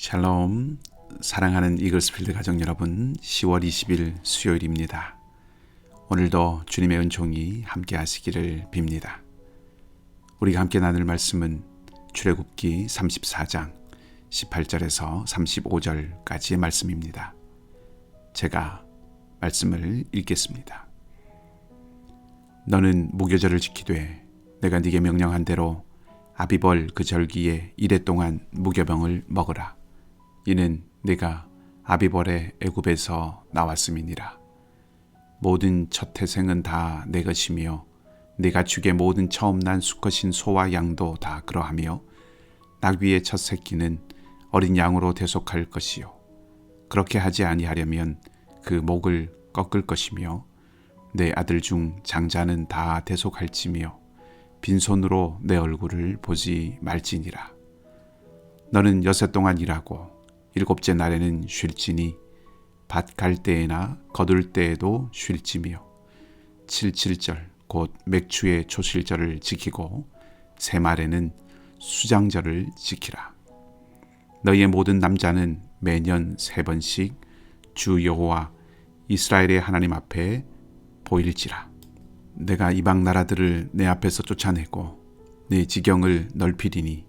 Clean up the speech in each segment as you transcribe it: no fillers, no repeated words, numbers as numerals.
샬롬, 사랑하는 이글스필드 가족 여러분, 10월 20일 수요일입니다. 오늘도 주님의 은총이 함께 하시기를 빕니다. 우리가 함께 나눌 말씀은 출애굽기 34장 18절에서 35절까지의 말씀입니다. 제가 말씀을 읽겠습니다. 너는 무교절을 지키되 내가 네게 명령한 대로 아비벌 그 절기에 이레 동안 무교병을 먹으라. 이는 네가 아비벌의 애굽에서 나왔음이니라. 모든 첫 태생은 다 내 것이며 네 가축의 모든 처음 난 수컷인 소와 양도 다 그러하며 나귀의 첫 새끼는 어린 양으로 대속할 것이요 그렇게 하지 아니하려면 그 목을 꺾을 것이며 내 아들 중 장자는 다 대속할지며 빈손으로 내 얼굴을 보지 말지니라. 너는 여섯 동안 일하고 일곱째 날에는 쉴지니 밭 갈 때에나 거둘 때에도 쉴지며 77절 곧 맥추의 초실절을 지키고 새말에는 수장절을 지키라. 너희의 모든 남자는 매년 3번씩 주 여호와 이스라엘의 하나님 앞에 보일지라. 내가 이방 나라들을 내 앞에서 쫓아내고 네 지경을 넓히리니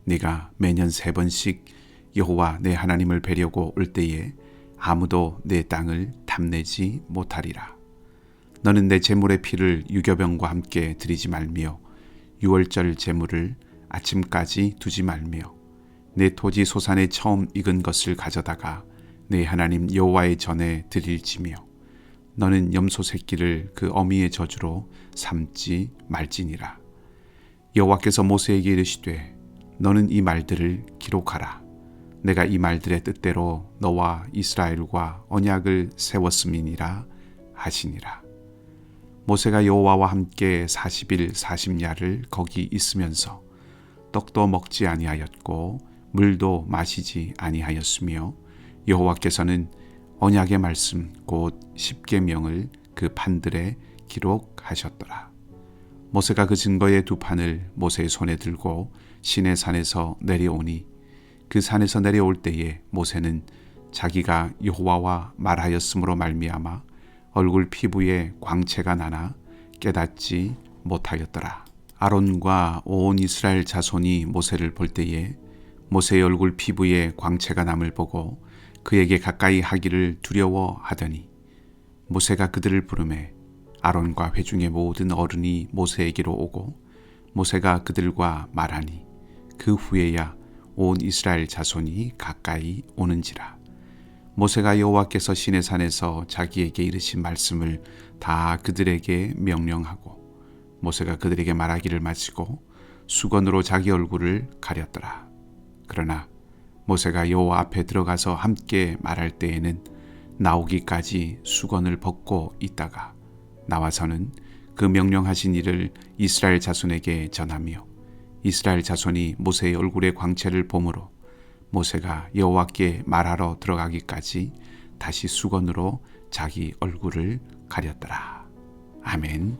네가 매년 3번씩 여호와 내 하나님을 뵈려고 올 때에 아무도 내 땅을 탐내지 못하리라. 너는 내 제물의 피를 유교병과 함께 드리지 말며 유월절 제물을 아침까지 두지 말며 내 토지 소산에 처음 익은 것을 가져다가 내 하나님 여호와의 전에 드릴지며 너는 염소 새끼를 그 어미의 저주로 삼지 말지니라. 여호와께서 모세에게 이르시되 너는 이 말들을 기록하라. 내가 이 말들의 뜻대로 너와 이스라엘과 언약을 세웠음이니라 하시니라. 모세가 여호와와 함께 40일 40야를 거기 있으면서 떡도 먹지 아니하였고 물도 마시지 아니하였으며 여호와께서는 언약의 말씀 곧 십계명을 그 판들에 기록하셨더라. 모세가 그 증거의 두 판을 모세의 손에 들고 시내 산에서 내려오니 그 산에서 내려올 때에 모세는 자기가 여호와와 말하였으므로 말미암아 얼굴 피부에 광채가 나나 깨닫지 못하였더라. 아론과 온 이스라엘 자손이 모세를 볼 때에 모세의 얼굴 피부에 광채가 남을 보고 그에게 가까이 하기를 두려워하더니 모세가 그들을 부르매 아론과 회중의 모든 어른이 모세에게로 오고 모세가 그들과 말하니 그 후에야 온 이스라엘 자손이 가까이 오는지라. 모세가 여호와께서 시내산에서 자기에게 이르신 말씀을 다 그들에게 명령하고 모세가 그들에게 말하기를 마치고 수건으로 자기 얼굴을 가렸더라. 그러나 모세가 여호와 앞에 들어가서 함께 말할 때에는 나오기까지 수건을 벗고 있다가 나와서는 그 명령하신 일을 이스라엘 자손에게 전하며 이스라엘 자손이 모세의 얼굴의 광채를 보므로 모세가 여호와께 말하러 들어가기까지 다시 수건으로 자기 얼굴을 가렸더라. 아멘.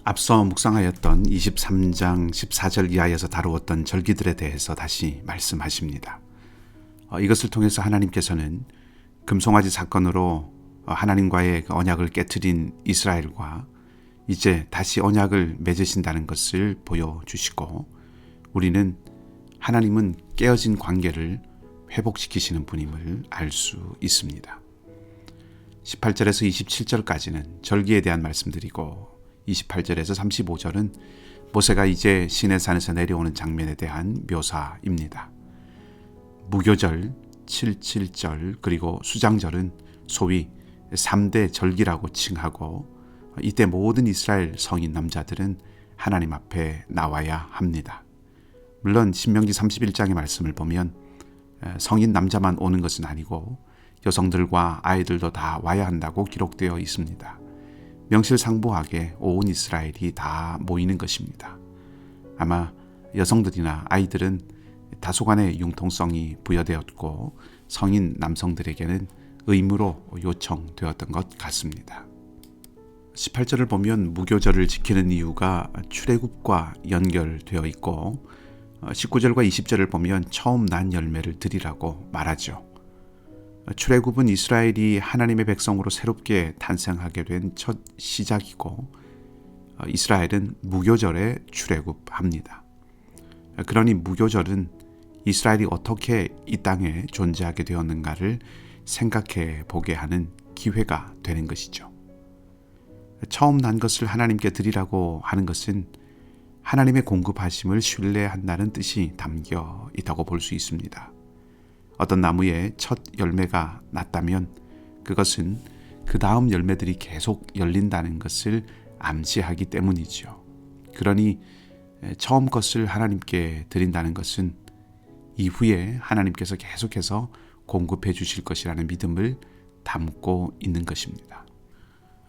앞서 묵상하였던 23장 14절 이하에서 다루었던 절기들에 대해서 다시 말씀하십니다. 이것을 통해서 하나님께서는 금송아지 사건으로 하나님과의 언약을 깨트린 이스라엘과 이제 다시 언약을 맺으신다는 것을 보여주시고 우리는 하나님은 깨어진 관계를 회복시키시는 분임을 알 수 있습니다. 18절에서 27절까지는 절기에 대한 말씀드리고 28절에서 35절은 모세가 이제 시내산에서 내려오는 장면에 대한 묘사입니다. 무교절, 77절 그리고 수장절은 소위 3대 절기라고 칭하고 이때 모든 이스라엘 성인 남자들은 하나님 앞에 나와야 합니다. 물론 신명기 31장의 말씀을 보면 성인 남자만 오는 것은 아니고 여성들과 아이들도 다 와야 한다고 기록되어 있습니다. 명실상부하게 온 이스라엘이 다 모이는 것입니다. 아마 여성들이나 아이들은 다소간의 융통성이 부여되었고 성인 남성들에게는 의무로 요청되었던 것 같습니다. 18절을 보면 무교절을 지키는 이유가 출애굽과 연결되어 있고 19절과 20절을 보면 처음 난 열매를 드리라고 말하죠. 출애굽은 이스라엘이 하나님의 백성으로 새롭게 탄생하게 된 첫 시작이고 이스라엘은 무교절에 출애굽합니다. 그러니 무교절은 이스라엘이 어떻게 이 땅에 존재하게 되었는가를 생각해 보게 하는 기회가 되는 것이죠. 처음 난 것을 하나님께 드리라고 하는 것은 하나님의 공급하심을 신뢰한다는 뜻이 담겨 있다고 볼 수 있습니다. 어떤 나무에 첫 열매가 났다면 그것은 그 다음 열매들이 계속 열린다는 것을 암시하기 때문이죠. 그러니 처음 것을 하나님께 드린다는 것은 이후에 하나님께서 계속해서 공급해 주실 것이라는 믿음을 담고 있는 것입니다.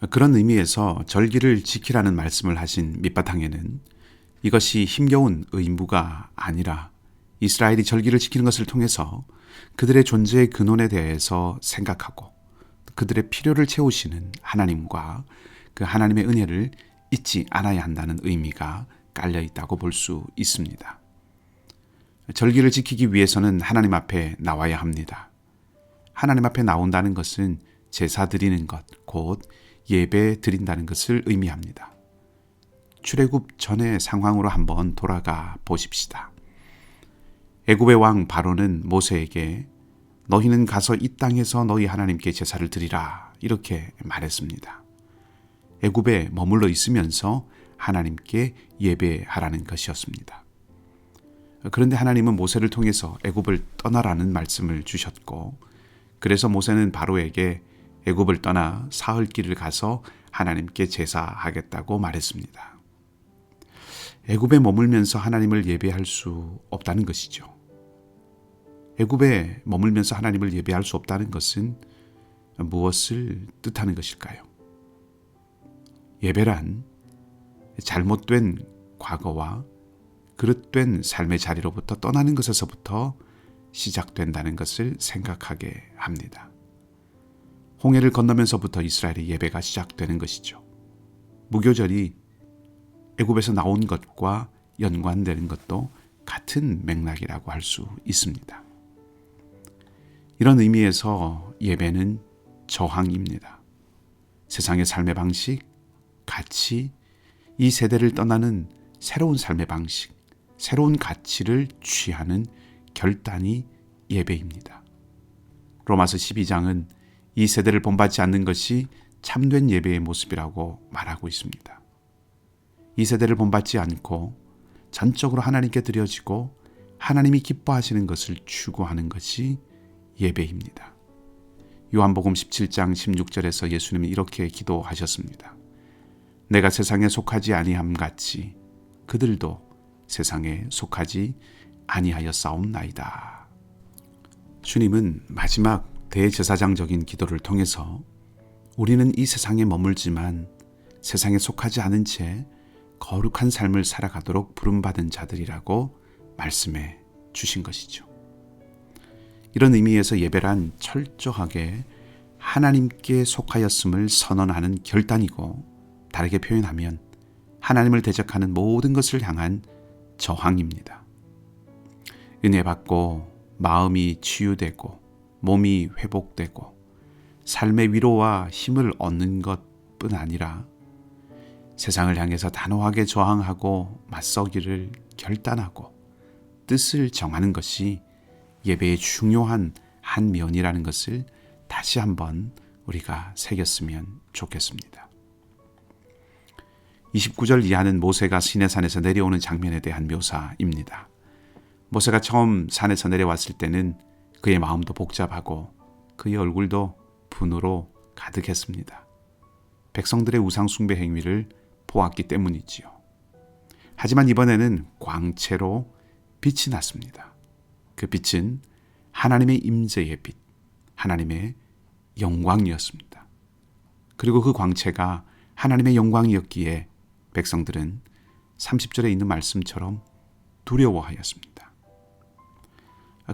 그런 의미에서 절기를 지키라는 말씀을 하신 밑바탕에는 이것이 힘겨운 의무가 아니라 이스라엘이 절기를 지키는 것을 통해서 그들의 존재의 근원에 대해서 생각하고 그들의 필요를 채우시는 하나님과 그 하나님의 은혜를 잊지 않아야 한다는 의미가 깔려 있다고 볼 수 있습니다. 절기를 지키기 위해서는 하나님 앞에 나와야 합니다. 하나님 앞에 나온다는 것은 제사 드리는 것, 곧 예배 드린다는 것을 의미합니다. 출애굽 전의 상황으로 한번 돌아가 보십시다. 애굽의 왕 바로는 모세에게 너희는 가서 이 땅에서 너희 하나님께 제사를 드리라 이렇게 말했습니다. 애굽에 머물러 있으면서 하나님께 예배하라는 것이었습니다. 그런데 하나님은 모세를 통해서 애굽을 떠나라는 말씀을 주셨고 그래서 모세는 바로에게 애굽을 떠나 사흘 길을 가서 하나님께 제사하겠다고 말했습니다. 애굽에 머물면서 하나님을 예배할 수 없다는 것이죠. 애굽에 머물면서 하나님을 예배할 수 없다는 것은 무엇을 뜻하는 것일까요? 예배란 잘못된 과거와 그릇된 삶의 자리로부터 떠나는 것에서부터 시작된다는 것을 생각하게 합니다. 홍해를 건너면서부터 이스라엘의 예배가 시작되는 것이죠. 무교절이 애굽에서 나온 것과 연관되는 것도 같은 맥락이라고 할 수 있습니다. 이런 의미에서 예배는 저항입니다. 세상의 삶의 방식, 가치, 이 세대를 떠나는 새로운 삶의 방식, 새로운 가치를 취하는 결단이 예배입니다. 로마서 12장은 이 세대를 본받지 않는 것이 참된 예배의 모습이라고 말하고 있습니다. 이 세대를 본받지 않고 전적으로 하나님께 드려지고 하나님이 기뻐하시는 것을 추구하는 것이 예배입니다. 요한복음 17장 16절에서 예수님이 이렇게 기도하셨습니다. 내가 세상에 속하지 아니함 같이 그들도 세상에 속하지 아니하였사옵나이다. 주님은 마지막 대제사장적인 기도를 통해서 우리는 이 세상에 머물지만 세상에 속하지 않은 채 거룩한 삶을 살아가도록 부름받은 자들이라고 말씀해 주신 것이죠. 이런 의미에서 예배란 철저하게 하나님께 속하였음을 선언하는 결단이고 다르게 표현하면 하나님을 대적하는 모든 것을 향한 저항입니다. 은혜 받고 마음이 치유되고 몸이 회복되고 삶의 위로와 힘을 얻는 것뿐 아니라 세상을 향해서 단호하게 저항하고 맞서기를 결단하고 뜻을 정하는 것이 예배의 중요한 한 면이라는 것을 다시 한번 우리가 새겼으면 좋겠습니다. 29절 이하는 모세가 시내산에서 내려오는 장면에 대한 묘사입니다. 모세가 처음 산에서 내려왔을 때는 그의 마음도 복잡하고 그의 얼굴도 분으로 가득했습니다. 백성들의 우상 숭배 행위를 보았기 때문이지요. 하지만 이번에는 광채로 빛이 났습니다. 그 빛은 하나님의 임재의 빛, 하나님의 영광이었습니다. 그리고 그 광채가 하나님의 영광이었기에 백성들은 30절에 있는 말씀처럼 두려워하였습니다.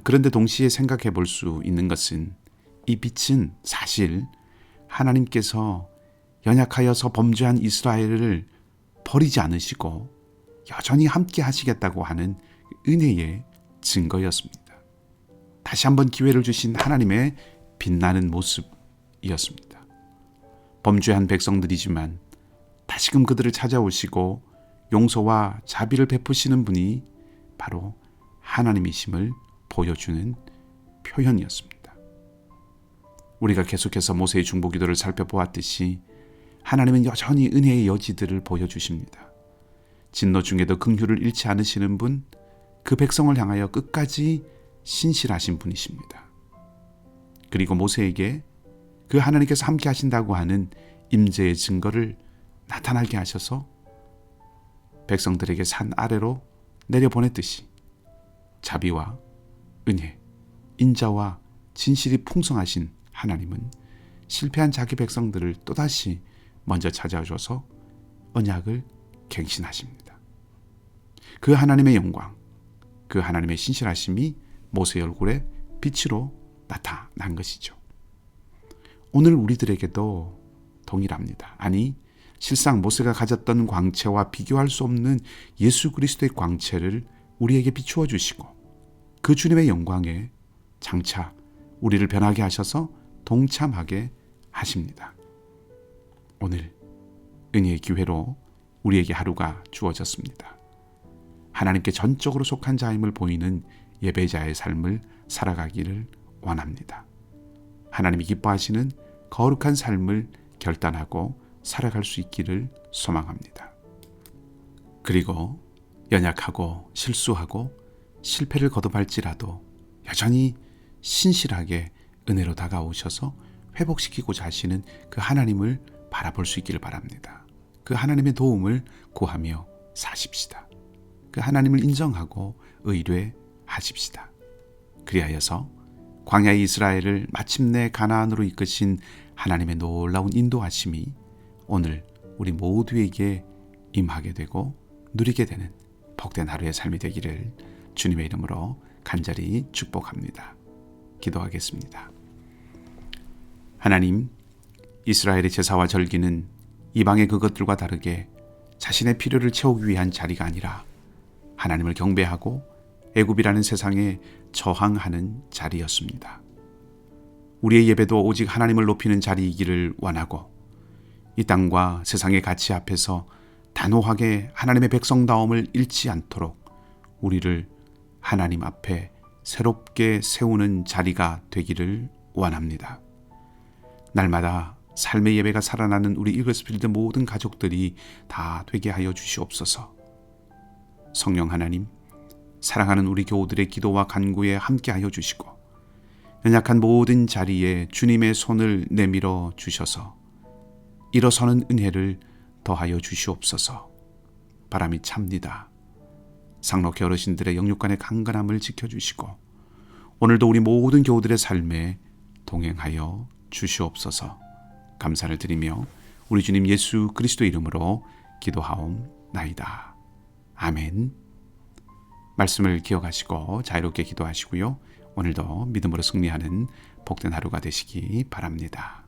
그런데 동시에 생각해 볼 수 있는 것은 이 빛은 사실 하나님께서 연약하여서 범죄한 이스라엘을 버리지 않으시고 여전히 함께 하시겠다고 하는 은혜의 증거였습니다. 다시 한번 기회를 주신 하나님의 빛나는 모습이었습니다. 범죄한 백성들이지만 다시금 그들을 찾아오시고 용서와 자비를 베푸시는 분이 바로 하나님이심을 보여주는 표현이었습니다. 우리가 계속해서 모세의 중보기도를 살펴보았듯이 하나님은 여전히 은혜의 여지들을 보여주십니다. 진노 중에도 긍휼을 잃지 않으시는 분, 그 백성을 향하여 끝까지 신실하신 분이십니다. 그리고 모세에게 그 하나님께서 함께 하신다고 하는 임재의 증거를 나타나게 하셔서 백성들에게 산 아래로 내려보냈듯이 자비와 은혜, 인자와 진실이 풍성하신 하나님은 실패한 자기 백성들을 또다시 먼저 찾아오셔서 언약을 갱신하십니다. 그 하나님의 영광, 그 하나님의 신실하심이 모세의 얼굴에 빛으로 나타난 것이죠. 오늘 우리들에게도 동일합니다. 아니, 실상 모세가 가졌던 광채와 비교할 수 없는 예수 그리스도의 광채를 우리에게 비추어 주시고 그 주님의 영광에 장차 우리를 변하게 하셔서 동참하게 하십니다. 오늘 은혜의 기회로 우리에게 하루가 주어졌습니다. 하나님께 전적으로 속한 자임을 보이는 예배자의 삶을 살아가기를 원합니다. 하나님이 기뻐하시는 거룩한 삶을 결단하고 살아갈 수 있기를 소망합니다. 그리고 연약하고 실수하고 실패를 거듭할지라도 여전히 신실하게 은혜로 다가오셔서 회복시키고자 하시는 그 하나님을 바라볼 수 있기를 바랍니다. 그 하나님의 도움을 구하며 사십시다. 그 하나님을 인정하고 의뢰하십시다. 그리하여서 광야의 이스라엘을 마침내 가나안으로 이끄신 하나님의 놀라운 인도하심이 오늘 우리 모두에게 임하게 되고 누리게 되는 복된 하루의 삶이 되기를 주님의 이름으로 간절히 축복합니다. 기도하겠습니다. 하나님, 이스라엘의 제사와 절기는 이방의 그것들과 다르게 자신의 필요를 채우기 위한 자리가 아니라 하나님을 경배하고 애굽이라는 세상에 저항하는 자리였습니다. 우리의 예배도 오직 하나님을 높이는 자리이기를 원하고 이 땅과 세상의 가치 앞에서 단호하게 하나님의 백성다움을 잃지 않도록 우리를 하나님 앞에 새롭게 세우는 자리가 되기를 원합니다. 날마다 삶의 예배가 살아나는 우리 이글스필드 모든 가족들이 다 되게 하여 주시옵소서. 성령 하나님, 사랑하는 우리 교우들의 기도와 간구에 함께 하여 주시고 연약한 모든 자리에 주님의 손을 내밀어 주셔서 일어서는 은혜를 더하여 주시옵소서. 바람이 찹니다. 상록회 어르신들의 영육간의 강건함을 지켜주시고 오늘도 우리 모든 교우들의 삶에 동행하여 주시옵소서. 감사를 드리며 우리 주님 예수 그리스도 이름으로 기도하옵나이다. 아멘. 말씀을 기억하시고 자유롭게 기도하시고요. 오늘도 믿음으로 승리하는 복된 하루가 되시기 바랍니다.